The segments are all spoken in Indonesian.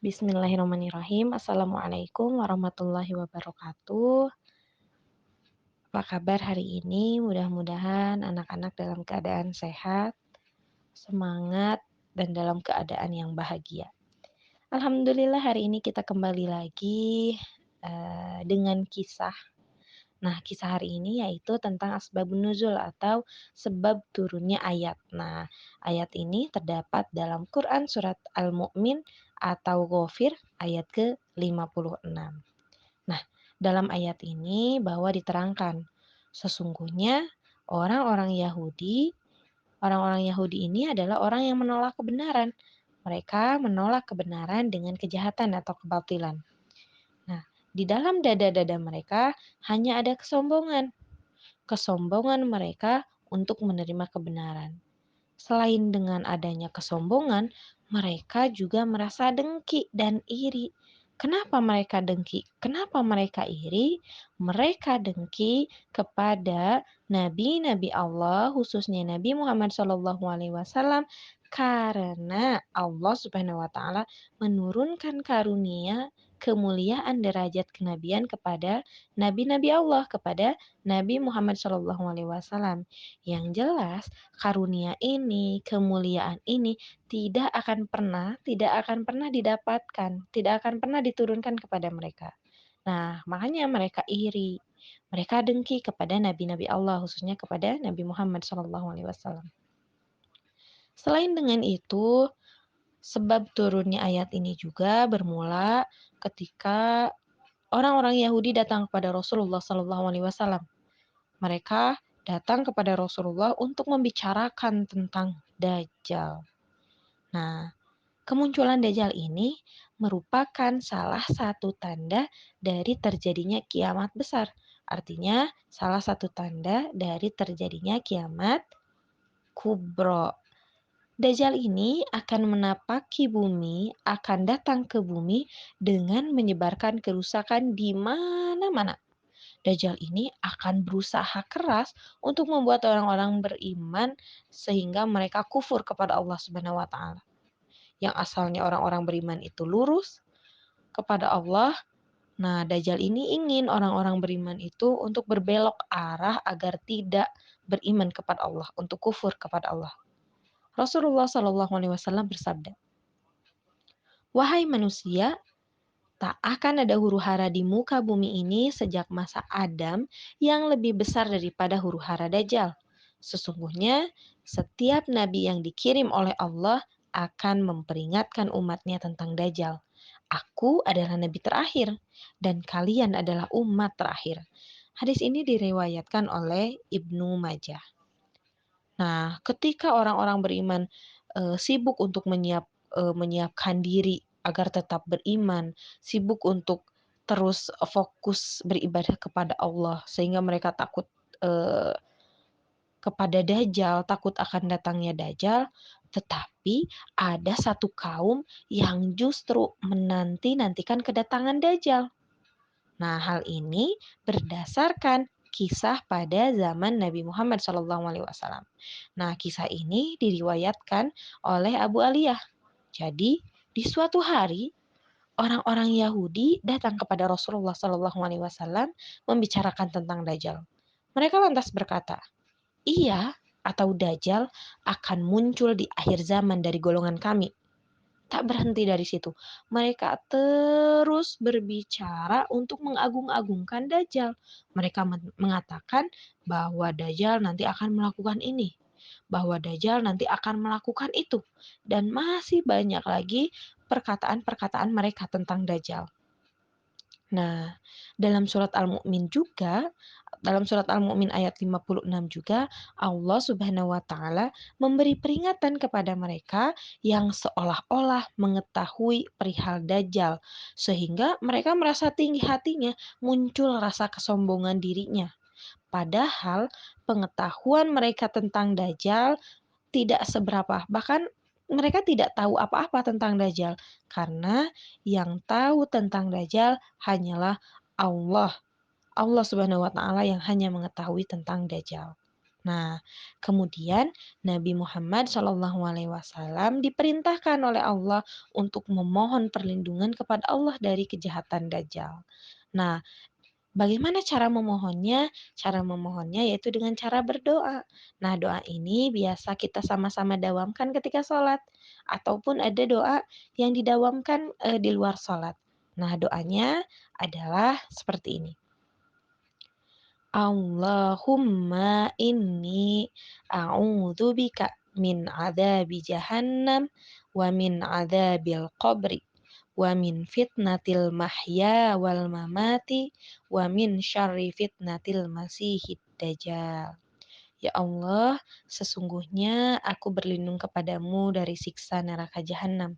Bismillahirrahmanirrahim. Assalamualaikum warahmatullahi wabarakatuh. Apa kabar hari ini? Mudah-mudahan anak-anak dalam keadaan sehat, semangat, dan dalam keadaan yang bahagia. Alhamdulillah hari ini kita kembali lagi dengan kisah. Nah, kisah hari ini yaitu tentang asbabun nuzul atau sebab turunnya ayat. Nah, ayat ini terdapat dalam Quran surat Al-Mu'min atau Ghafir ayat ke-56. Nah, dalam ayat ini bahwa diterangkan, sesungguhnya orang-orang Yahudi ini adalah orang yang menolak kebenaran. Mereka menolak kebenaran dengan kejahatan atau kebatilan. Nah, di dalam dada-dada mereka hanya ada kesombongan. Kesombongan mereka untuk menerima kebenaran. Selain dengan adanya kesombongan, mereka juga merasa dengki dan iri. Kenapa mereka dengki? Kenapa mereka iri? Mereka dengki kepada nabi-nabi Allah, khususnya Nabi Muhammad SAW, karena Allah Subhanahu wa Ta'ala menurunkan karunia kemuliaan derajat kenabian kepada nabi-nabi Allah, kepada Nabi Muhammad SAW. Yang jelas, karunia ini, kemuliaan ini tidak akan pernah didapatkan, tidak akan pernah diturunkan kepada mereka. Nah, makanya mereka iri. Mereka dengki kepada nabi-nabi Allah, khususnya kepada Nabi Muhammad SAW. Selain dengan itu, sebab turunnya ayat ini juga bermula ketika orang-orang Yahudi datang kepada Rasulullah SAW. Mereka datang kepada Rasulullah untuk membicarakan tentang Dajjal. Nah, kemunculan Dajjal ini merupakan salah satu tanda dari terjadinya kiamat besar. Artinya, salah satu tanda dari terjadinya kiamat kubro. Dajjal ini akan menapaki bumi, akan datang ke bumi dengan menyebarkan kerusakan di mana-mana. Dajjal ini akan berusaha keras untuk membuat orang-orang beriman sehingga mereka kufur kepada Allah Subhanahu wa Ta'ala. Yang asalnya orang-orang beriman itu lurus kepada Allah. Nah, Dajjal ini ingin orang-orang beriman itu untuk berbelok arah agar tidak beriman kepada Allah, untuk kufur kepada Allah. Rasulullah SAW bersabda, "Wahai manusia, tak akan ada huru-hara di muka bumi ini sejak masa Adam yang lebih besar daripada huru-hara Dajjal. Sesungguhnya, setiap nabi yang dikirim oleh Allah akan memperingatkan umatnya tentang Dajjal. Aku adalah nabi terakhir, dan kalian adalah umat terakhir." Hadis ini diriwayatkan oleh Ibnu Majah. Nah, ketika orang-orang beriman sibuk untuk menyiapkan diri agar tetap beriman, sibuk untuk terus fokus beribadah kepada Allah sehingga mereka takut eee, kepada Dajjal, takut akan datangnya Dajjal, tetapi ada satu kaum yang justru menanti-nantikan kedatangan Dajjal. Nah, hal ini berdasarkan kisah pada zaman Nabi Muhammad SAW. Nah, kisah ini diriwayatkan oleh Abu Aliyah. Jadi, di suatu hari orang-orang Yahudi datang kepada Rasulullah SAW membicarakan tentang Dajjal. Mereka lantas berkata, "Iya, atau Dajjal akan muncul di akhir zaman dari golongan kami." Tak berhenti dari situ. Mereka terus berbicara untuk mengagung-agungkan Dajjal. Mereka mengatakan bahwa Dajjal nanti akan melakukan ini, bahwa Dajjal nanti akan melakukan itu, dan masih banyak lagi perkataan-perkataan mereka tentang Dajjal. Nah, dalam surat Al-Mu'min ayat 56 juga, Allah Subhanahu wa Ta'ala memberi peringatan kepada mereka yang seolah-olah mengetahui perihal Dajjal, sehingga mereka merasa tinggi hatinya, muncul rasa kesombongan dirinya. Padahal pengetahuan mereka tentang Dajjal tidak seberapa, bahkan mereka tidak tahu apa-apa tentang Dajjal, karena yang tahu tentang Dajjal hanyalah Allah. Allah Subhanahu wa Ta'ala yang hanya mengetahui tentang Dajjal. Nah, kemudian Nabi Muhammad SAW diperintahkan oleh Allah untuk memohon perlindungan kepada Allah dari kejahatan Dajjal. Nah, bagaimana cara memohonnya? Cara memohonnya yaitu dengan cara berdoa. Nah, doa ini biasa kita sama-sama dawamkan ketika sholat, ataupun ada doa yang didawamkan di luar sholat. Nah, doanya adalah seperti ini. Allahumma inni a'udzubika min adzabi jahannam wa min adzabil qabri wa min fitnatil mahya wal mamati wa min syarri fitnatil masihid dajjal. Ya Allah, sesungguhnya aku berlindung kepadamu dari siksa neraka jahanam,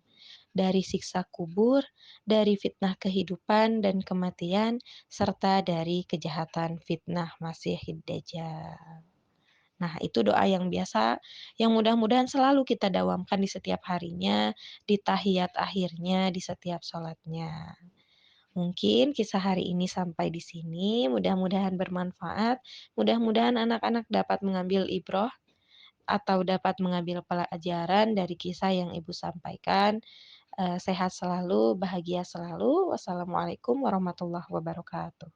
dari siksa kubur, dari fitnah kehidupan dan kematian, serta dari kejahatan fitnah Masiihid Dajjal. Nah, itu doa yang biasa, yang mudah-mudahan selalu kita dawamkan di setiap harinya, di tahiyat akhirnya, di setiap sholatnya. Mungkin kisah hari ini sampai di sini, mudah-mudahan bermanfaat, mudah-mudahan anak-anak dapat mengambil ibrah atau dapat mengambil pelajaran dari kisah yang Ibu sampaikan. Sehat selalu, bahagia selalu. Wassalamualaikum warahmatullahi wabarakatuh.